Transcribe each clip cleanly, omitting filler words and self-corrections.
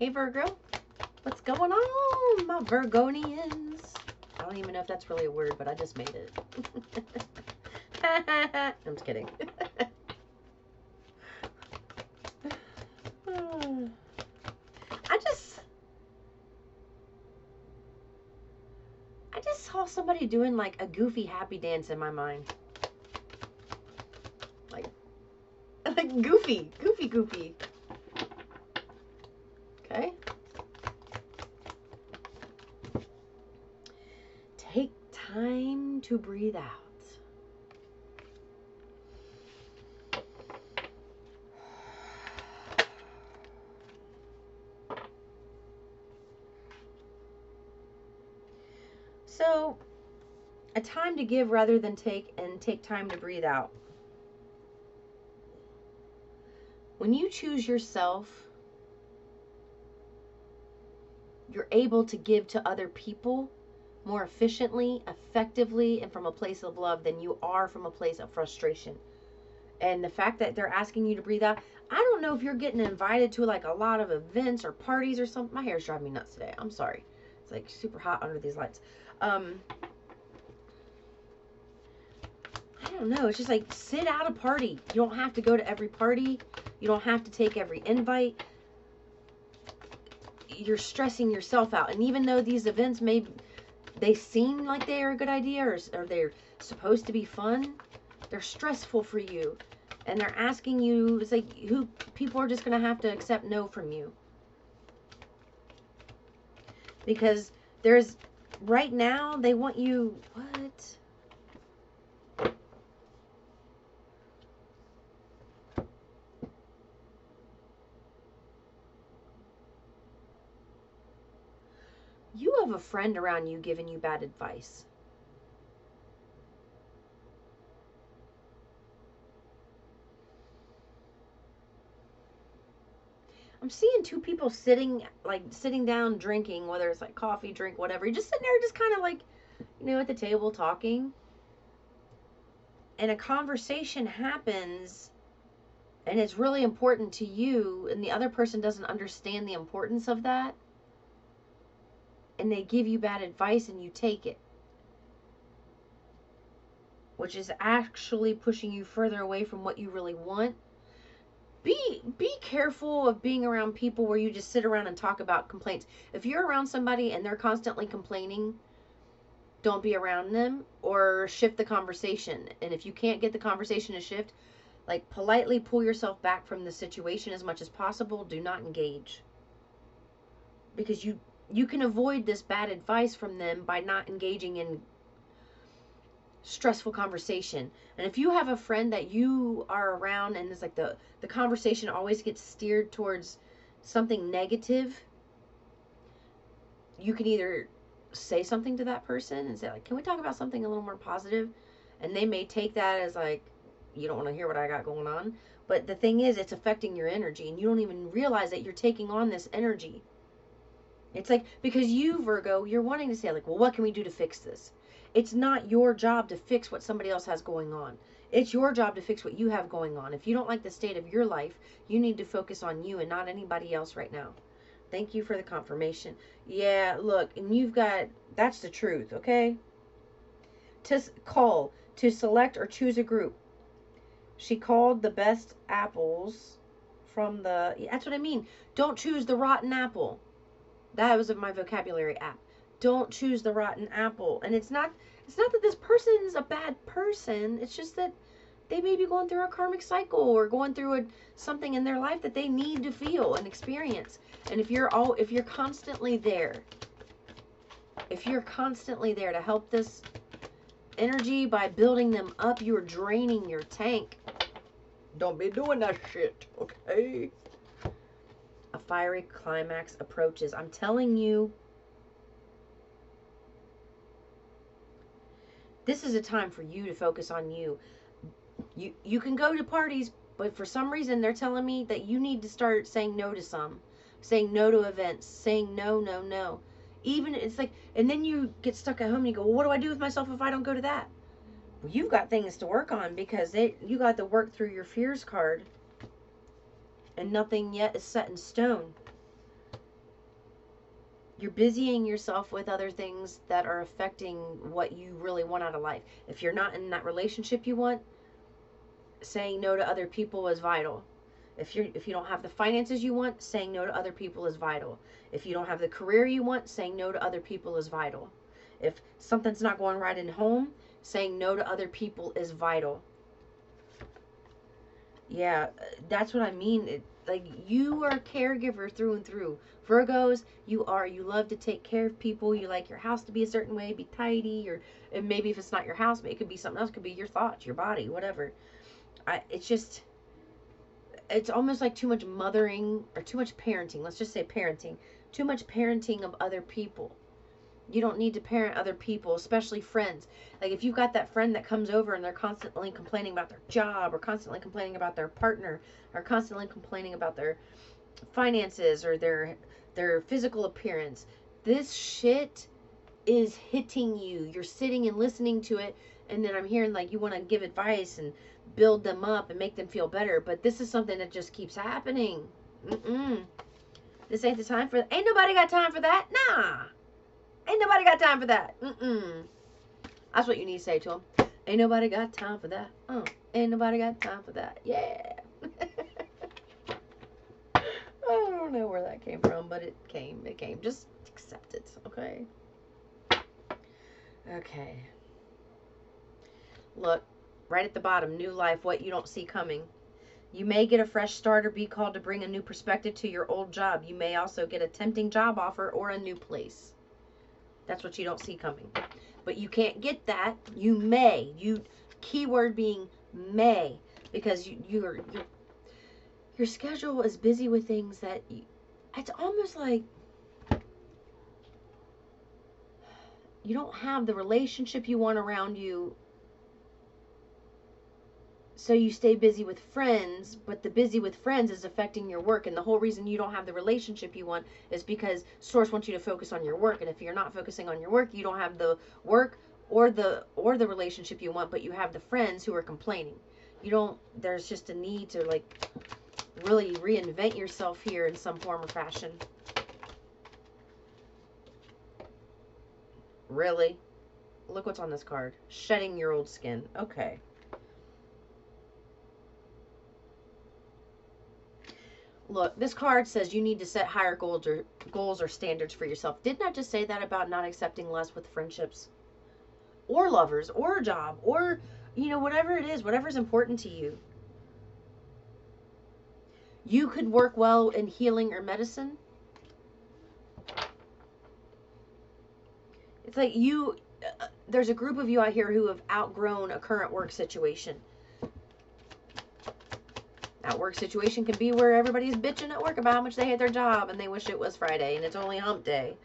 Hey Virgo, what's going on, my Virgonians? I don't even know if that's really a word, but I just made it. I'm just kidding. I just saw somebody doing like a goofy happy dance in my mind. Like goofy. Okay. Take time to breathe out. So, a time to give rather than take, and take time to breathe out. When you choose yourself, you're able to give to other people more efficiently, effectively, and from a place of love than you are from a place of frustration. And the fact that they're asking you to breathe out, I don't know if you're getting invited to like a lot of events or parties or something. My hair's driving me nuts today. I'm sorry. It's like super hot under these lights. I don't know. It's just like sit out a party. You don't have to go to every party. You don't have to take every invite. You're stressing yourself out. And even though these events they seem like they are a good idea or they're supposed to be fun, they're stressful for you. And they're asking you, it's like people are just going to have to accept no from you. Because right now, they want you, what? You have a friend around you giving you bad advice. I'm seeing two people sitting down drinking, whether it's like coffee, drink, whatever. You're just sitting there just kind of like, at the table talking. And a conversation happens and it's really important to you and the other person doesn't understand the importance of that. And they give you bad advice and you take it. Which is actually pushing you further away from what you really want. Be careful of being around people where you just sit around and talk about complaints. If you're around somebody and they're constantly complaining, don't be around them, or shift the conversation. And if you can't get the conversation to shift, like politely pull yourself back from the situation as much as possible. Do not engage. Because you can avoid this bad advice from them by not engaging in stressful conversation. And if you have a friend that you are around and it's like the conversation always gets steered towards something negative, you can either say something to that person and say like, can we talk about something a little more positive? And they may take that as like, you don't want to hear what I got going on. But the thing is, it's affecting your energy and you don't even realize that you're taking on this energy. It's like, because you, Virgo, you're wanting to say like, well, what can we do to fix this? It's not your job to fix what somebody else has going on. It's your job to fix what you have going on. If you don't like the state of your life, you need to focus on you and not anybody else right now. Thank you for the confirmation. Yeah, look, and that's the truth, okay? To select or choose a group. She called the best apples from that's what I mean. Don't choose the rotten apple. That was my vocabulary app. Don't choose the rotten apple. And it's not that this person's a bad person. It's just that they may be going through a karmic cycle or going through something in their life that they need to feel and experience. And if you're constantly there to help this energy by building them up, you're draining your tank. Don't be doing that shit, okay? A fiery climax approaches. I'm telling you, this is a time for you to focus on you. You can go to parties, but for some reason they're telling me that you need to start saying no to some. Saying no to events. Saying no. Even, it's like, and then you get stuck at home and you go, well, what do I do with myself if I don't go to that? Well, you've got things to work on because you got to work through your fears card. And nothing yet is set in stone. You're busying yourself with other things that are affecting what you really want out of life. If you're not in that relationship you want, saying no to other people is vital. If you don't have the finances you want, saying no to other people is vital. If you don't have the career you want, saying no to other people is vital. If something's not going right in home, saying no to other people is vital. Yeah, that's what I mean. Like, you are a caregiver through and through. Virgos, you are. You love to take care of people. You like your house to be a certain way, be tidy, or and maybe if it's not your house, it could be something else. It could be your thoughts, your body, whatever. It's just, it's almost like too much mothering or too much parenting. Let's just say parenting. Too much parenting of other people. You don't need to parent other people, especially friends. Like, if you've got that friend that comes over and they're constantly complaining about their job, or constantly complaining about their partner, or constantly complaining about their finances or their physical appearance, this shit is hitting you. You're sitting and listening to it, and then I'm hearing like you want to give advice and build them up and make them feel better, but this is something that just keeps happening. This ain't the time for. Ain't nobody got time for that. Nah. Ain't nobody got time for that. That's what you need to say to them. Ain't nobody got time for that. Ain't nobody got time for that. Yeah. I don't know where that came from, but it came. It came. Just accept it, okay? Okay. Look, right at the bottom, new life, what you don't see coming. You may get a fresh start or be called to bring a new perspective to your old job. You may also get a tempting job offer or a new place. That's what you don't see coming. But you can't get that. You may. Keyword being may. Because your schedule is busy with things that it's almost like you don't have the relationship you want around you. So you stay busy with friends, but the busy with friends is affecting your work. And the whole reason you don't have the relationship you want is because Source wants you to focus on your work. And if you're not focusing on your work, you don't have the work or the relationship you want, but you have the friends who are complaining. There's just a need to like really reinvent yourself here in some form or fashion. Really? Look what's on this card. Shedding your old skin. Okay. Look, this card says you need to set higher goals or standards for yourself. Didn't I just say that about not accepting less with friendships? Or lovers, or a job, or, whatever it is, whatever's important to you. You could work well in healing or medicine. It's like there's a group of you out here who have outgrown a current work situation. That work situation can be where everybody's bitching at work about how much they hate their job and they wish it was Friday and it's only hump day,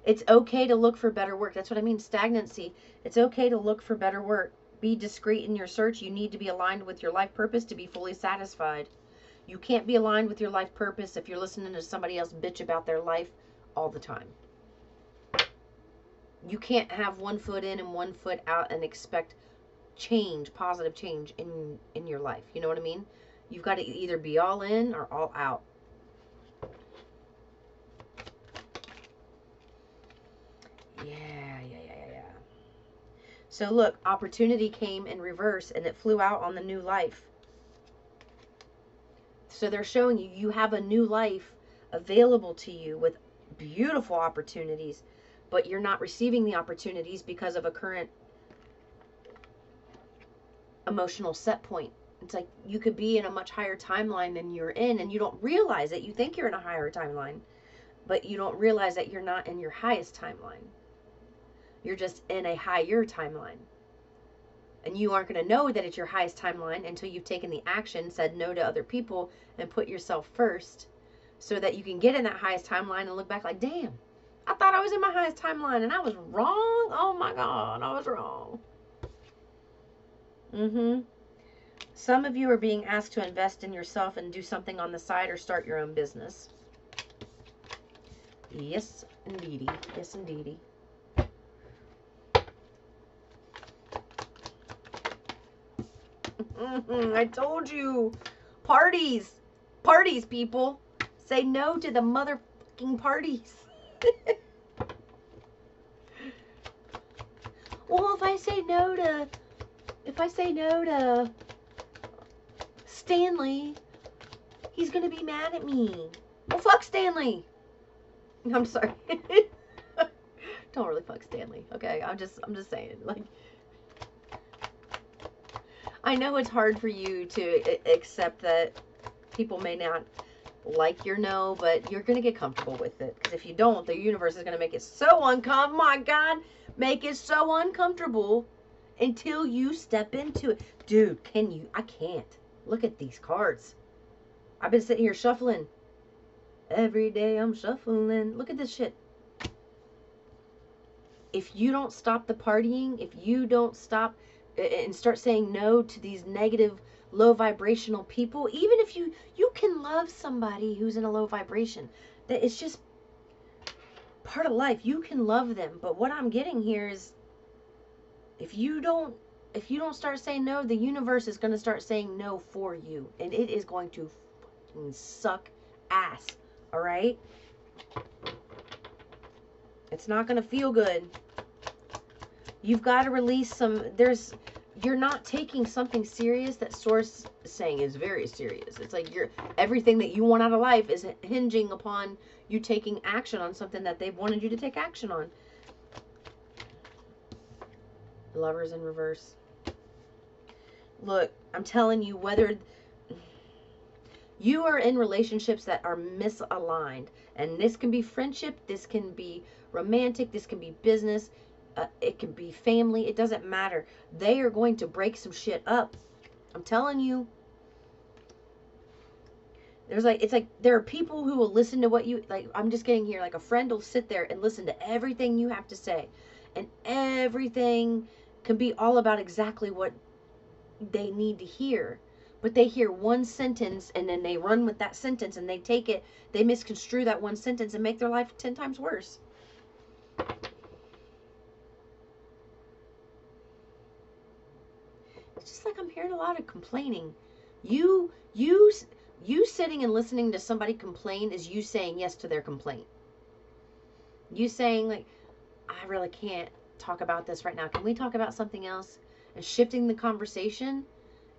It's okay to look for better work. That's what I mean, stagnancy. It's okay to look for better work. Be discreet in your search. You need to be aligned with your life purpose to be fully satisfied. You can't be aligned with your life purpose if you're listening to somebody else bitch about their life all the time. You can't have one foot in and one foot out and expect change, positive change in your life. You know what I mean? You've got to either be all in or all out. Yeah. So look, opportunity came in reverse and it flew out on the new life. So they're showing you have a new life available to you with beautiful opportunities, but you're not receiving the opportunities because of a current emotional set point. It's like you could be in a much higher timeline than you're in, and you don't realize it. You think you're in a higher timeline, but you don't realize that you're not in your highest timeline. You're just in a higher timeline. And you aren't going to know that it's your highest timeline until you've taken the action, said no to other people, and put yourself first, so that you can get in that highest timeline and look back like, damn, I thought I was in my highest timeline and I was wrong. Oh my God, I was wrong. Some of you are being asked to invest in yourself and do something on the side or start your own business. Yes, indeedy. Yes, indeedy. I told you. Parties, people. Say no to the motherfucking parties. Well, if I say no to Stanley, he's gonna be mad at me. Well, fuck Stanley. I'm sorry. Don't really fuck Stanley, okay? I'm just saying, like, I know it's hard for you to accept that people may not like your no, but you're gonna get comfortable with it. Because if you don't, the universe is gonna make it so uncomfortable. My God, make it so uncomfortable until you step into it. Dude, can you? I can't. Look at these cards. I've been sitting here shuffling. Every day I'm shuffling. Look at this shit. If you don't stop the partying, if you don't stop and start saying no to these negative, low vibrational people, even if you can love somebody who's in a low vibration, that it's just part of life. You can love them, but what I'm getting here is if you don't start saying no, the universe is going to start saying no for you, and it is going to fucking suck ass. All right? It's not going to feel good. You've got to release some, you're not taking something serious that Source is saying is very serious. It's like everything that you want out of life is hinging upon you taking action on something that they've wanted you to take action on. Lovers in reverse. Look, I'm telling you, whether you are in relationships that are misaligned, and this can be friendship, this can be romantic, this can be business, it can be family, it doesn't matter. They are going to break some shit up. I'm telling you. It's like there are people who will listen to what you, like, I'm just getting here, like a friend will sit there and listen to everything you have to say. And everything can be all about exactly what they need to hear. But they hear one sentence and then they run with that sentence and they take it, they misconstrue that one sentence and make their life 10 times worse. It's just like I'm hearing a lot of complaining. You sitting and listening to somebody complain is you saying yes to their complaint. You saying, like, I really can't talk about this right now. Can we talk about something else? And shifting the conversation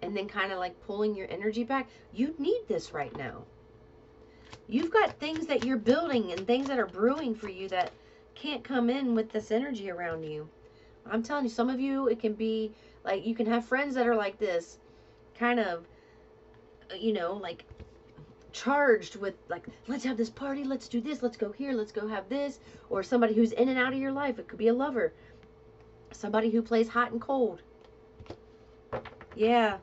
and then kind of like pulling your energy back. You need this right now. You've got things that you're building and things that are brewing for you that can't come in with this energy around you. I'm telling you, some of you, it can be like, you can have friends that are like this, kind of, you know, like charged with like, let's have this party, let's do this, let's go here, let's go have this. Or somebody who's in and out of your life. It could be a lover. Somebody who plays hot and cold. Yeah.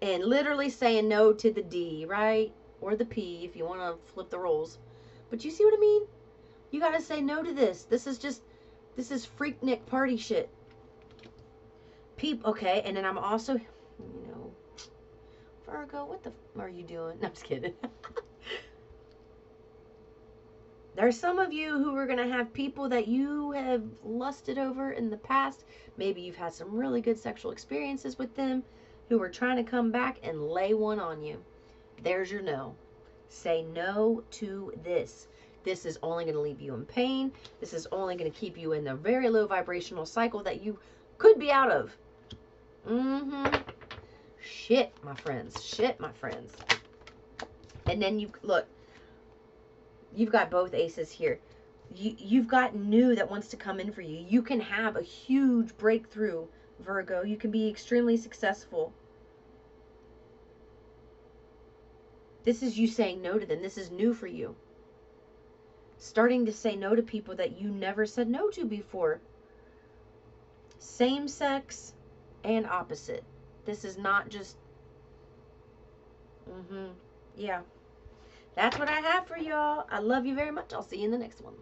And literally saying no to the D, right? Or the P if you want to flip the roles. But you see what I mean? You got to say no to this. This is freaknik party shit. Okay, and then I'm also, you know, Virgo, what the are you doing? No, I'm just kidding. There's some of you who are going to have people that you have lusted over in the past. Maybe you've had some really good sexual experiences with them who are trying to come back and lay one on you. There's your no. Say no to this. This is only going to leave you in pain. This is only going to keep you in a very low vibrational cycle that you could be out of. Shit, my friends. Shit, my friends. And then look, you've got both aces here. You've got new that wants to come in for you. You can have a huge breakthrough, Virgo. You can be extremely successful. This is you saying no to them. This is new for you. Starting to say no to people that you never said no to before. Same sex and opposite. This is not just... Yeah. That's what I have for y'all. I love you very much. I'll see you in the next one.